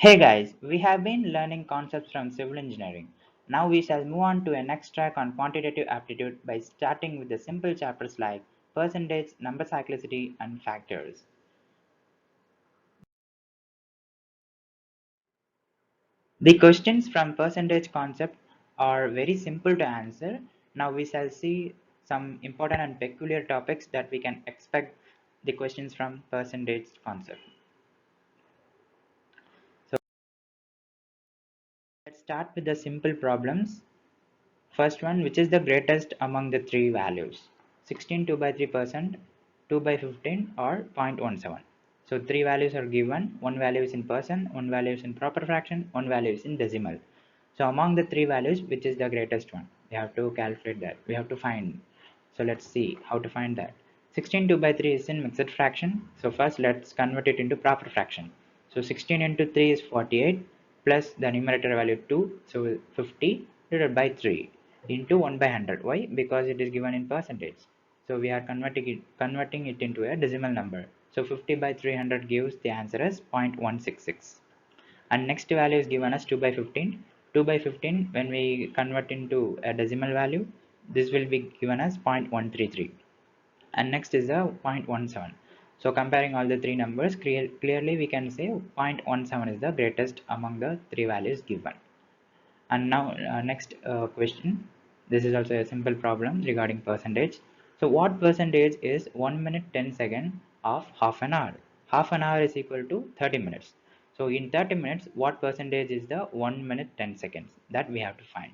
Hey guys, we have been learning concepts from civil engineering. Now we shall move on to a next track on quantitative aptitude by starting with the simple chapters like percentage, number cyclicity, and factors. The questions from percentage concept are very simple to answer. Now we shall see some important and peculiar topics that we can expect the questions from percentage concept. So let's start with the simple problems. First one, which is the greatest among the three values? 16 2 by 3%, 2 by 15 or 0.17. So three values are given, one value is in percent, one value is in proper fraction, one value is in decimal. So among the three values, which is the greatest one? We have to calculate that. We have to find. So let's see how to find that. 16 2 by 3 is in mixed fraction. So first let's convert it into proper fraction. So 16 into 3 is 48 plus the numerator value 2. So 50 divided by 3 into 1 by 100. Why? Because it is given in percentage. So we are converting it into a decimal number. So 50 by 300 gives the answer as 0.166. And next value is given as 2 by 15. 2 by 15, when we convert into a decimal value, this will be given as 0.133. And next is the 0.17. So comparing all the three numbers, clearly we can say 0.17 is the greatest among the three values given. And now next question. This is also a simple problem regarding percentage. So what percentage is 1 minute 10 seconds of half an hour? Half an hour is equal to 30 minutes. So in 30 minutes, what percentage is the 1 minute 10 seconds? That we have to find.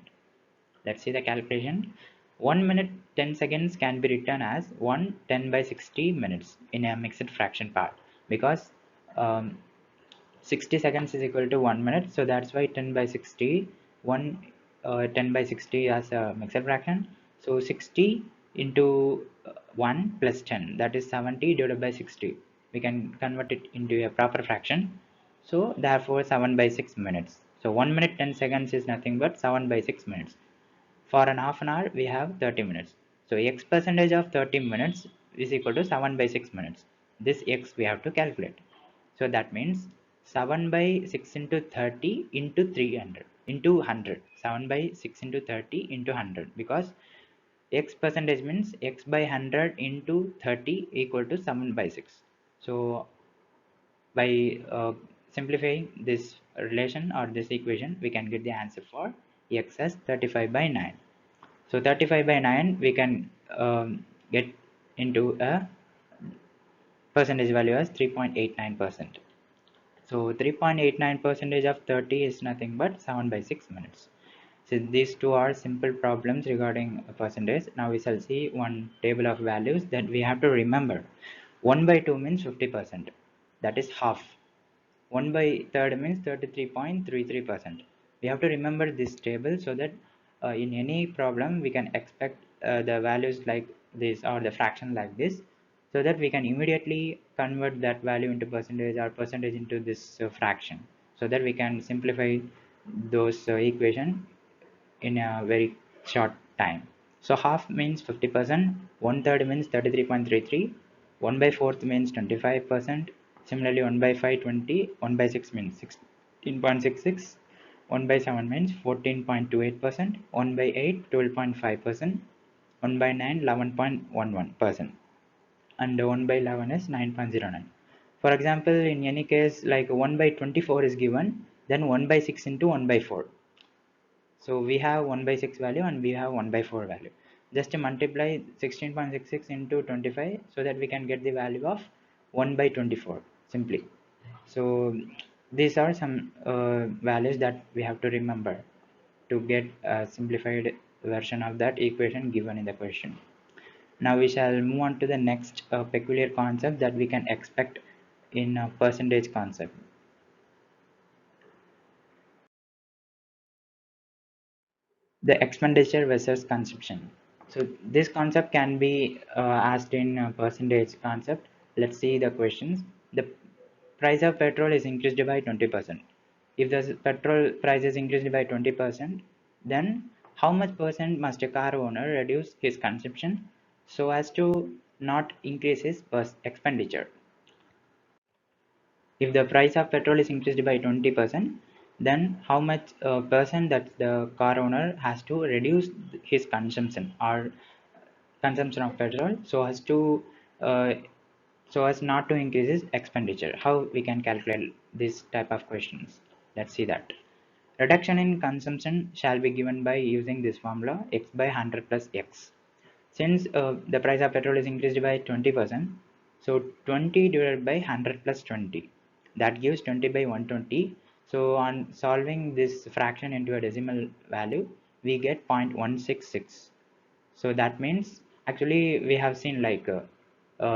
Let's see the calculation. 1 minute 10 seconds can be written as 1 10 by 60 minutes in a mixed fraction part, because um, 60 seconds is equal to 1 minute, so that's why 10 by 60 1 10 by 60 as a mixed fraction. So 60 into 1 plus 10, that is 70 divided by 60. We can convert it into a proper fraction, so therefore 7 by 6 minutes. So 1 minute 10 seconds is nothing but 7 by 6 minutes. For an half an hour we have 30 minutes. So x percentage of 30 minutes is equal to 7 by 6 minutes. This x we have to calculate. So that means 7 by 6 into 30 into 300 into 100. 7 by 6 into 30 into 100, because x percentage means x by 100 into 30 equal to 7 by 6. So by simplifying this relation or this equation, we can get the answer for x as 35 by 9. So 35 by 9 we can get into a percentage value as 3.89%. So 3.89 percentage of 30 is nothing but 7 by 6 minutes. So these two are simple problems regarding a percentage. Now we shall see one table of values that we have to remember. 1 by 2 means 50%. That is half. 1 by third means 33.33%. We have to remember this table so that in any problem we can expect the values like this or the fraction like this, so that we can immediately convert that value into percentage or percentage into this fraction, so that we can simplify those equation in a very short time. So half means 50%, one third means 33.33, 1 by fourth means 25%, similarly 1 by 5 20, 1 by 6 means 16.66, 1 by 7 means 14.28%, 1 by 8 12.5%, 1 by 9 11.11%, and 1 by 11 is 9.09. For example, in any case like 1 by 24 is given, then 1 by 6 into 1 by 4. So we have 1 by 6 value and we have 1 by 4 value. Just to multiply 16.66 into 25 so that we can get the value of 1 by 24 simply. So these are some values that we have to remember to get a simplified version of that equation given in the question. Now we shall move on to the next peculiar concept that we can expect in a percentage concept. The expenditure versus consumption. So this concept can be asked in percentage concept. Let's see the questions. The price of petrol is increased by 20%. If the petrol price is increased by 20%, then how much percent must a car owner reduce his consumption so as to not increase his expenditure? If the price of petrol is increased by 20%, then how much percent that the car owner has to reduce his consumption or consumption of petrol so as to uh, so as not to increase his expenditure. How we can calculate this type of questions? Let's see that. Reduction in consumption shall be given by using this formula x by 100 plus x. Since the price of petrol is increased by 20%, so 20 divided by 100 plus 20, that gives 20 by 120. So on solving this fraction into a decimal value, we get 0.166. So that means actually we have seen like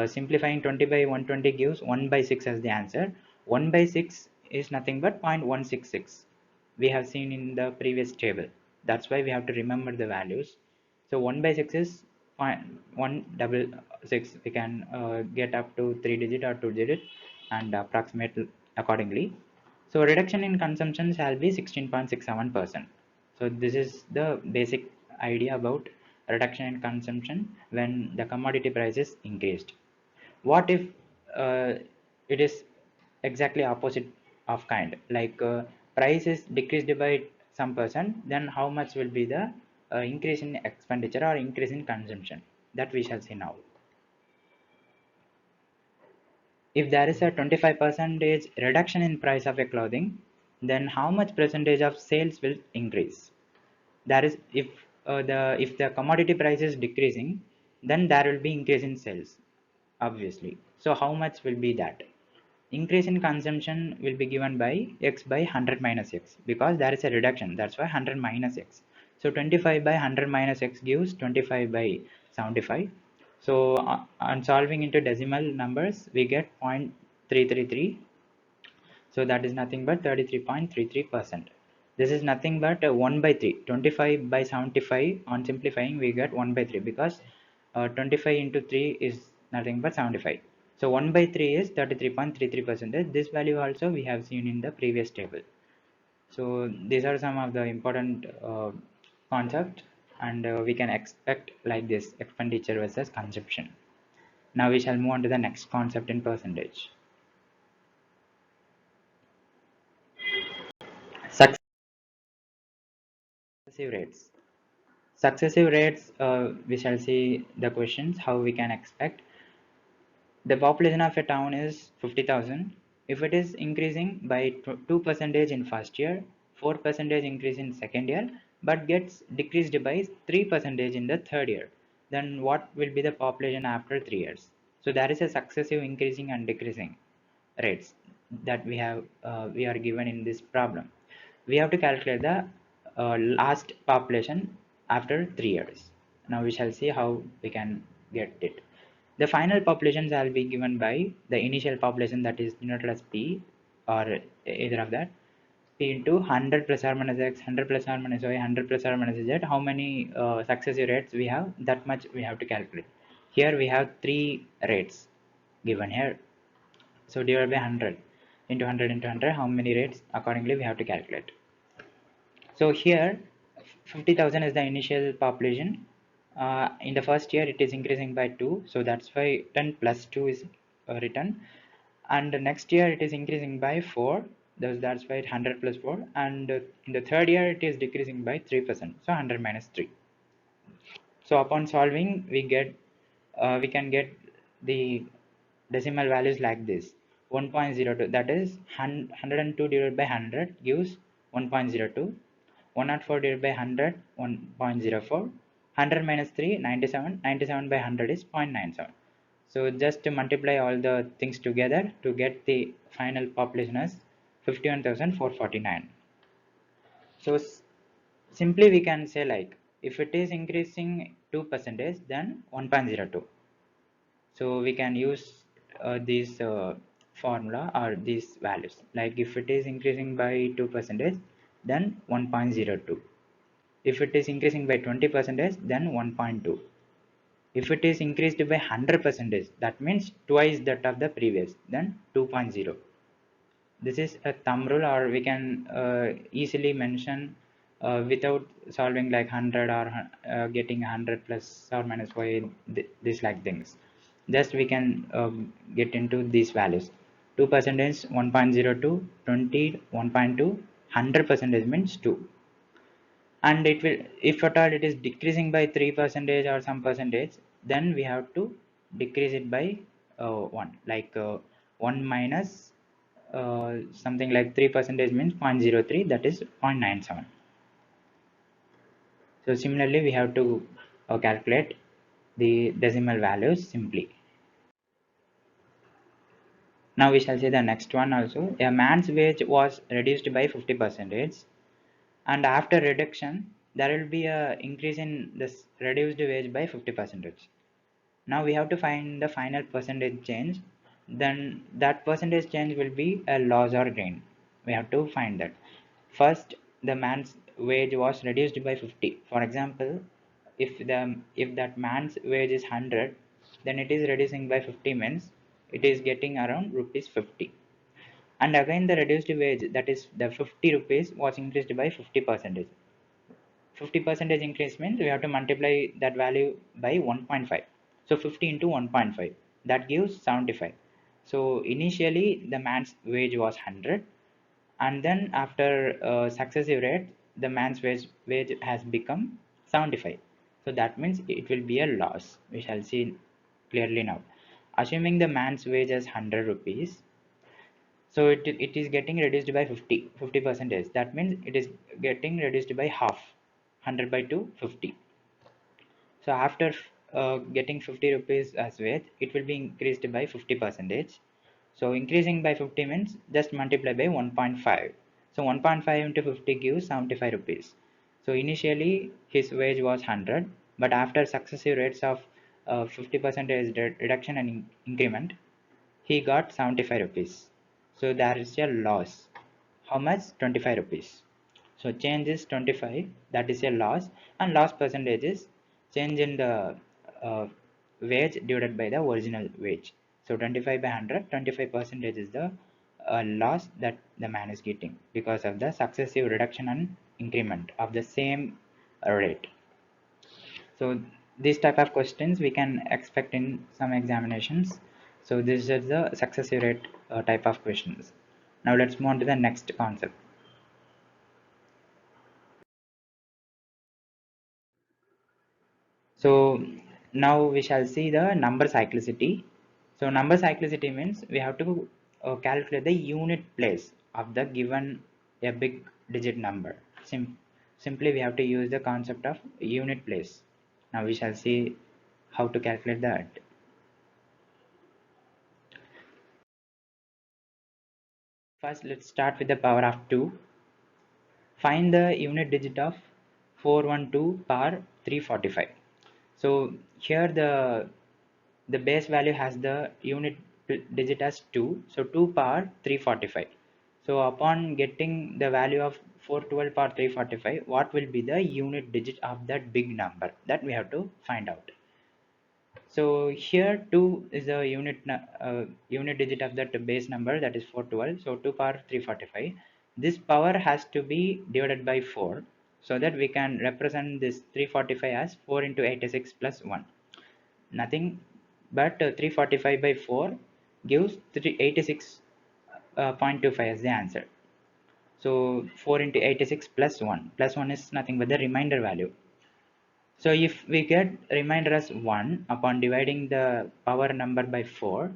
simplifying 20 by 120 gives 1 by 6 as the answer. 1 by 6 is nothing but 0.166. We have seen in the previous table. That's why we have to remember the values. So 1 by 6 is 166. We can get up to 3 digit or 2 digit and approximate accordingly. So reduction in consumption shall be 16.67%. So this is the basic idea about reduction in consumption when the commodity price is increased. What if uh, it is exactly opposite of kind, like price is decreased by some percent, then how much will be the increase in expenditure or increase in consumption? That we shall see now. If there is a 25 percentage reduction in price of a clothing, then how much percentage of sales will increase? That is, if the commodity price is decreasing, then there will be increase in sales, obviously. So how much will be that? Increase in consumption will be given by x by 100 minus x, because there is a reduction, that's why 100 minus x. So 25 by 100 minus x gives 25 by 75. So on solving into decimal numbers, we get 0.333. So that is nothing but 33.33%. This is nothing but 1 by 3. 25 by 75, on simplifying we get 1 by 3, because 25 into 3 is nothing but 75. So 1 by 3 is 33.33%. This value also we have seen in the previous table. So these are some of the important concepts, and we can expect like this: expenditure versus consumption. Now we shall move on to the next concept in percentage. Successive rates. Successive rates, we shall see the questions how we can expect. The population of a town is 50,000. If it is increasing by 2 percentage in first year, 4 percentage increase in second year, but gets decreased by 3 percentage in the third year, then what will be the population after 3 years? So there is a successive increasing and decreasing rates that we are given in this problem. We have to calculate the last population after 3 years. Now we shall see how we can get it. The final population shall be given by the initial population, that is denoted as P, or either of that, P into 100 plus or minus X, 100 plus or minus Y, 100 plus or minus Z. How many successive rates we have, that much we have to calculate. Here we have 3 rates given here. So divided by 100 into 100 into 100, how many rates? Accordingly we have to calculate. So here 50,000 is the initial population. In the first year it is increasing by 2, so that's why 10 plus 2 is written. And the next year it is increasing by 4, that's why 100 plus 4. And in the third year it is decreasing by 3%, so 100 minus 3. So upon solving, we can get the decimal values like this: 1.02, that is 102 divided by 100 gives 1.02, 104 divided by 100 1.04, 100 minus 3 97, 97 by 100 is 0.97. So just to multiply all the things together to get the final population as 51,449. So simply we can say like, if it is increasing 2 percentage, then 1.02. So we can use this formula or these values. Like if it is increasing by 2 percentage, then 1.02. If it is increasing by 20 percentage, then 1.2. If it is increased by 100 percentage, that means twice that of the previous, then 2.0. This is a thumb rule, or we can easily mention without solving like 100 or getting 100 plus or minus y, this like things. Just we can get into these values. 2% is 1.02, 20, 1.2, 100% means 2. And it will, if at all it is decreasing by 3% or some percentage, then we have to decrease it by 1, like 1 minus something like 3% means 0.03, that is 0.97. So similarly we have to calculate the decimal values simply. Now we shall see the next one also. A man's wage was reduced by 50%, and after reduction there will be a increase in this reduced wage by 50%. Now we have to find the final percentage change, then that percentage change will be a loss or gain. We have to find that. First, the man's wage was reduced by 50. For example, if that man's wage is 100, then it is reducing by 50 means it is getting around rupees 50. And again the reduced wage, that is the 50 rupees, was increased by 50%. 50% increase means we have to multiply that value by 1.5. So 50 into 1.5, that gives 75. So initially the man's wage was 100, and then after successive rate the man's wage has become 75. So that means it will be a loss. We shall see clearly now. Assuming the man's wage as 100 rupees, so it is getting reduced by 50 percentage, that means it is getting reduced by half. 100 by 2, 50. So after getting 50 rupees as wage, it will be increased by 50 percentage. So increasing by 50 means just multiply by 1.5. So 1.5 into 50 gives 75 rupees. So initially his wage was 100, but after successive rates of 50 percentage reduction and increment, he got 75 rupees. So there is a loss. How much? 25 rupees. So change is 25, that is a loss, and loss percentage is change in the uh, wage divided by the original wage. So 25 by 100, 25% is the loss that the man is getting because of the successive reduction and increment of the same rate. So these type of questions we can expect in some examinations. So this is the successive rate type of questions. Now let's move on to the next concept. So now we shall see the number cyclicity. So number cyclicity means we have to calculate the unit place of the given a big digit number. Simply we have to use the concept of unit place. Now we shall see how to calculate that. First, let's start with the power of 2. Find the unit digit of 412 power 345. So here the base value has the unit digit as 2, so 2 power 345. So upon getting the value of 412 power 345, what will be the unit digit of that big number? That we have to find out. So here 2 is the unit digit of that base number, that is 412. So 2 power 345. This power has to be divided by 4, so that we can represent this 345 as 4 into 86 plus 1. Nothing but 345 by 4 gives 386.25 as the answer. So 4 into 86 plus 1. Plus 1 is nothing but the remainder value. So if we get remainder as 1 upon dividing the power number by 4,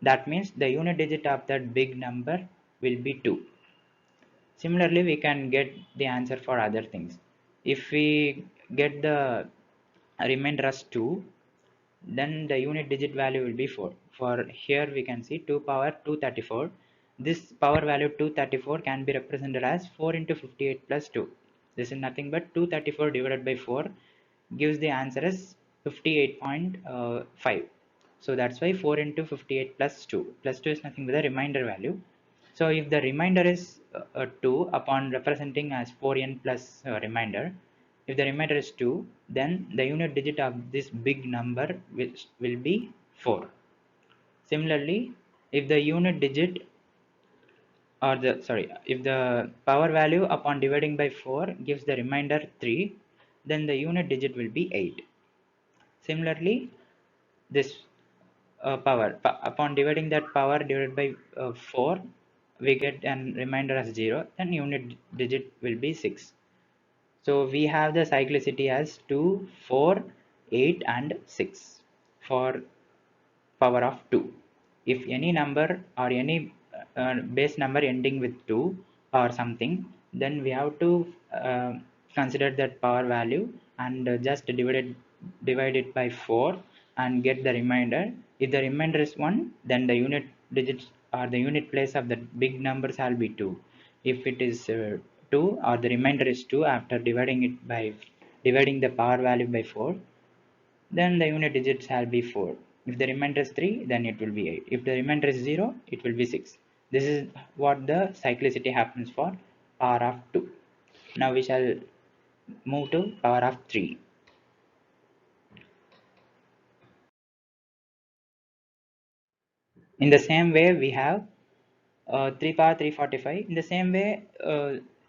that means the unit digit of that big number will be 2. Similarly, we can get the answer for other things. If we get the remainder as 2, then the unit digit value will be 4. For here we can see 2 power 234. This power value 234 can be represented as 4 into 58 plus 2. This is nothing but 234 divided by 4 gives the answer as 58.5. So that's why 4 into 58 plus 2. Plus 2 is nothing but the remainder value. So if the remainder is 2 upon representing as 4n plus remainder, if the remainder is 2, then the unit digit of this big number will be 4. Similarly, if the unit digit or the sorry, if the power value upon dividing by 4 gives the remainder 3, then the unit digit will be 8. Similarly, this power. Upon dividing that power divided by 4, we get an remainder as 0, then unit digit will be 6. So we have the cyclicity as 2, 4, 8 and 6 for power of 2. If any number or any base number ending with 2 or something, then we have to consider that power value and just divide it by 4 and get the remainder. If the remainder is 1, then the unit digits or the unit place of the big number shall be 2. If it is 2 or the remainder is 2, after dividing the power value by 4, then the unit digit shall be 4. If the remainder is 3, then it will be 8. If the remainder is 0, it will be 6. This is what the cyclicity happens for power of 2. Now we shall move to power of 3. In the same way, we have 3 power 345. In the same way,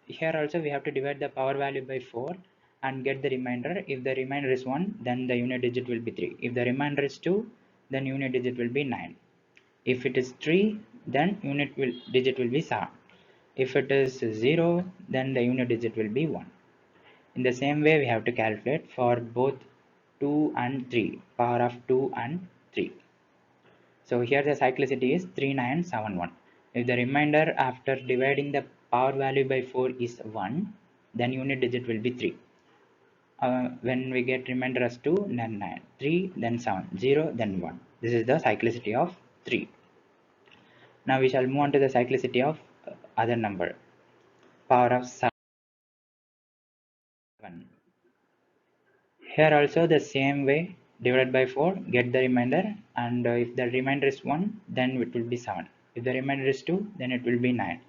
here also we have to divide the power value by 4 and get the remainder. If the remainder is 1, then the unit digit will be 3. If the remainder is 2, then unit digit will be 9. If it is 3, then digit will be 7. If it is 0, then the unit digit will be 1. In the same way, we have to calculate for both 2 and 3, power of 2 and 3. So here the cyclicity is 3971. If the remainder after dividing the power value by 4 is 1, then unit digit will be 3. When we get remainder as 2, then 9, 3, then 7, 0, then 1. This is the cyclicity of 3. Now we shall move on to the cyclicity of other number, power of 7. Here also the same way, divide by 4, get the remainder, and if the remainder is 1, then it will be 7. If the remainder is 2, then it will be 9.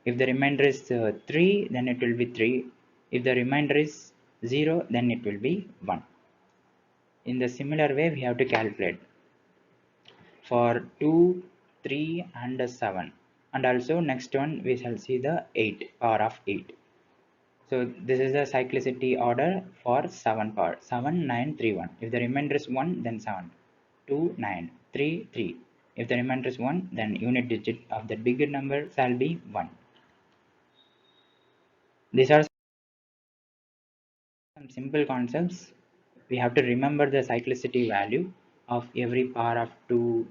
If the remainder is 3, then it will be 3. If the remainder is 0, then it will be 1. In the similar way, we have to calculate for 2, 3 and 7. And also next one we shall see the 8, power of 8. So this is the cyclicity order for 7 power. 7, 9, 3, 1. If the remainder is 1, then 7. 2, 9, 3, 3. If the remainder is 1, then unit digit of the bigger number shall be 1. These are some simple concepts. We have to remember the cyclicity value of every power of 2,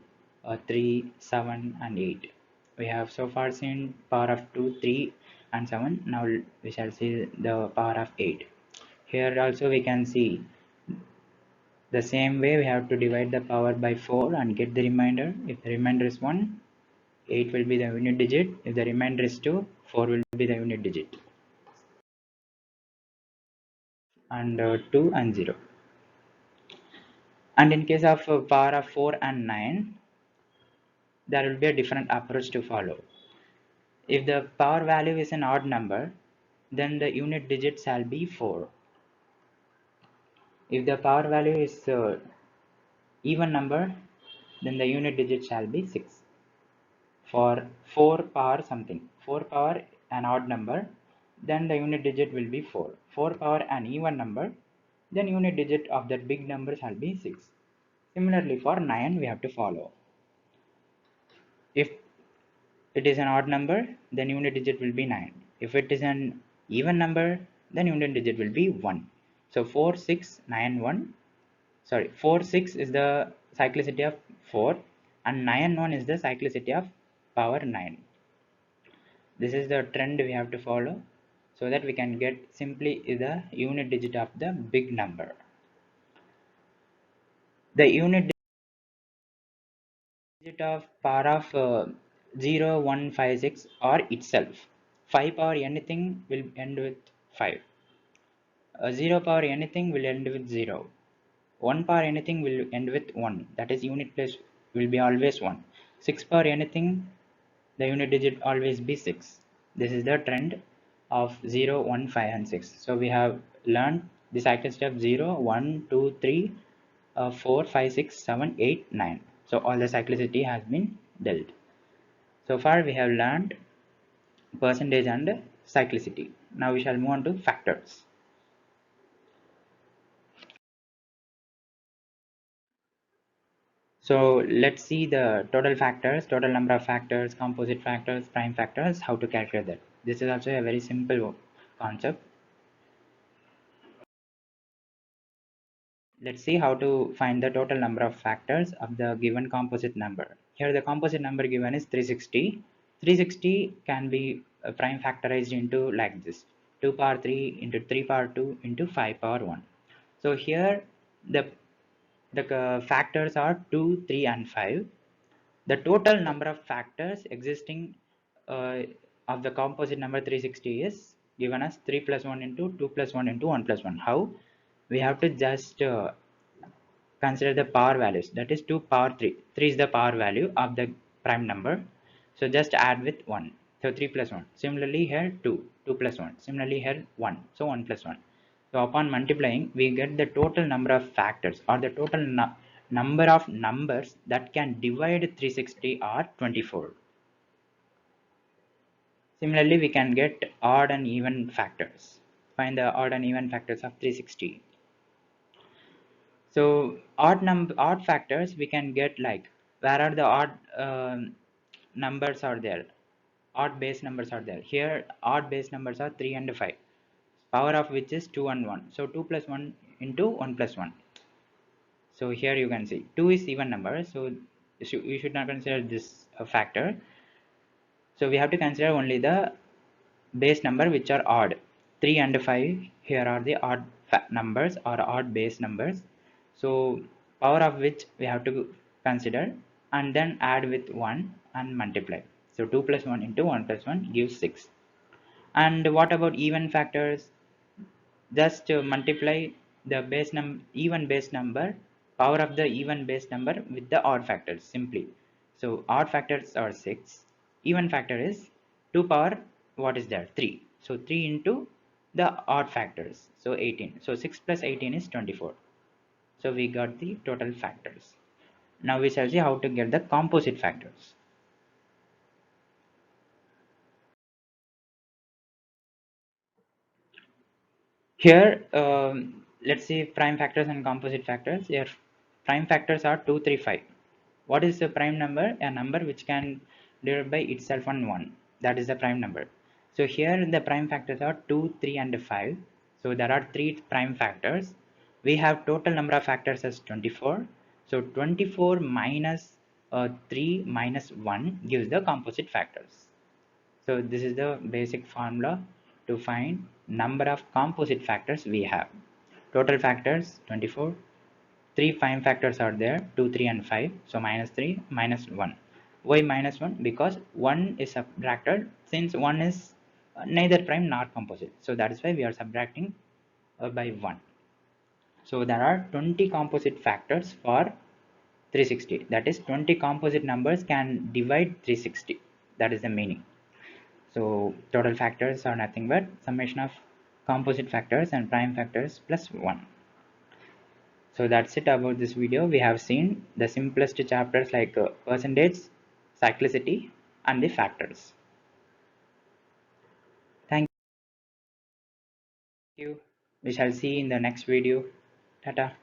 3, 7 and 8. We have so far seen power of 2, 3 and 7. Now we shall see the power of 8. Here also we can see the same way we have to divide the power by 4 and get the remainder. If the remainder is 1, 8 will be the unit digit. If the remainder is 2, 4 will be the unit digit. And 2 and 0. And in case of power of 4 and 9, there will be a different approach to follow. If the power value is an odd number, then the unit digit shall be 4. If the power value is even number, then the unit digit shall be 6. For 4 power something, 4 power an odd number, then the unit digit will be 4. 4 power an even number, then unit digit of that big number shall be 6. Similarly for 9 we have to follow. If it is an odd number, then unit digit will be 9. If it is an even number, then unit digit will be 1. So 4, 6, 9, 1. Sorry, 4, 6 is the cyclicity of 4 and 9, 1 is the cyclicity of power 9. This is the trend we have to follow so that we can get simply the unit digit of the big number. The unit digit of power of 0, 1, 5, 6 or itself. 5 power anything will end with 5. 0 power anything will end with 0. 1 power anything will end with 1. That is unit place will be always 1. 6 power anything, the unit digit always be 6. This is the trend of 0, 1, 5 and 6. So we have learned the cyclicity of 0, 1, 2, 3, 4, 5, 6, 7, 8, 9. So all the cyclicity has been dealt. So far we have learned percentage and cyclicity. Now we shall move on to factors. So let's see the total factors, total number of factors, composite factors, prime factors, how to calculate that. This is also a very simple concept. Let's see how to find the total number of factors of the given composite number. Here the composite number given is 360. 360 can be prime factorized into like this: 2 power 3 into 3 power 2 into 5 power 1. So here the factors are 2, 3 and 5. The total number of factors existing uh, of the composite number 360 is given as 3 plus 1 into 2 plus 1 into 1 plus 1. How? We have to just consider the power values, that is 2 power 3. 3 is the power value of the prime number, so just add with 1. So 3 plus 1. Similarly here 2, 2 plus 1. Similarly here 1, so 1 plus 1. So upon multiplying we get the total number of factors, or the total number of numbers that can divide 360 are 24. Similarly we can get odd and even factors. Find the odd and even factors of 360. So odd factors we can get, like, where are the odd numbers are there, odd base numbers are there. Here odd base numbers are 3 and 5, power of which is 2 and 1, so 2 plus 1 into 1 plus 1. So here you can see 2 is even number, so you should not consider this a factor. So we have to consider only the base number which are odd. 3 and 5 here are the odd numbers or odd base numbers, so power of which we have to consider and then add with 1 and multiply. So 2 plus 1 into 1 plus 1 gives 6. And what about even factors? Just multiply the even base number, power of the even base number with the odd factors simply. So odd factors are 6, even factor is 2 power, what is there, 3. So 3 into the odd factors, so 18. So 6 plus 18 is 24. So we got the total factors. Now we shall see how to get the composite factors. Here, let's see prime factors and composite factors. Here, prime factors are 2, 3, 5. What is the prime number? A number which can divide by itself on 1. That is the prime number. So here the prime factors are 2, 3 and 5. So there are 3 prime factors. We have total number of factors as 24. So 24 minus 3 minus 1 gives the composite factors. So this is the basic formula to find number of composite factors we have. Total factors 24. 3 prime factors are there, 2, 3 and 5. So minus 3 minus 1. Why minus 1? Because 1 is subtracted, since 1 is neither prime nor composite. So that is why we are subtracting by 1. So there are 20 composite factors for 360. That is 20 composite numbers can divide 360. That is the meaning. So total factors are nothing but summation of composite factors and prime factors plus 1. So that's it about this video. We have seen the simplest chapters like percentage, cyclicity and the factors. Thank you. We shall see in the next video. Tata.